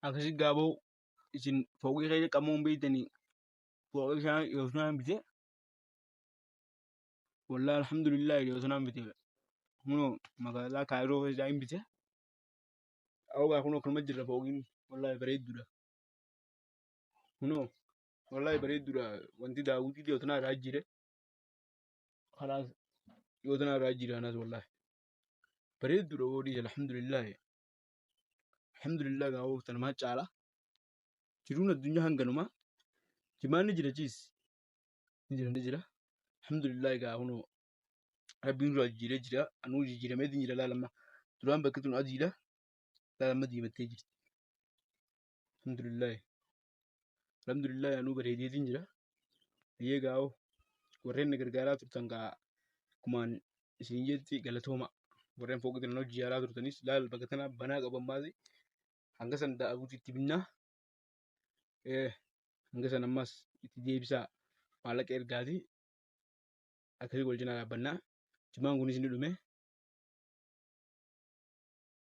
akkasi gaaboo isin fooqii keessa qamuun beektanii fooqii isaa yoo sanaan bite wallahi alhamdulillah yoo sanaan bite kunoo magaalaa Kaayiroo keessaa hin bite awwaa kunoo kanuma jirra fooqiin wallahi bareedduudha kunoo wallahi bareedduudha wanti daawwitii yoo sanaa irraa jire kalaas yoo sanaa irraa jire anas wallahi bareedduudha oodhiis alhamdulillah gaaboo tanumaa caala jiruun addunyaa hanganumaa jimaanni jira ciis ni jira alhamdulillah gaa kunoo rabbiin dura jijjiiree jira anuu jijjiirameetiin jira laalama duraan bakki tun adiidha laalama diimattee jirti alhamdulillah anuu bareedeetiin jira biyyee gaa'oo warreen na gargaaraa turtan gaa kumaan isin jetti galatooma warreen fooqii tana hojii yaalaa turtanis laal bakka tana banaa qaban maasi hanga san daa'abuuti itti binnaa hanga san ammas itti deebisaa maallaqa ergaatii akkasii wal cinaa dhaabbannaa jimaan kunis ni dhume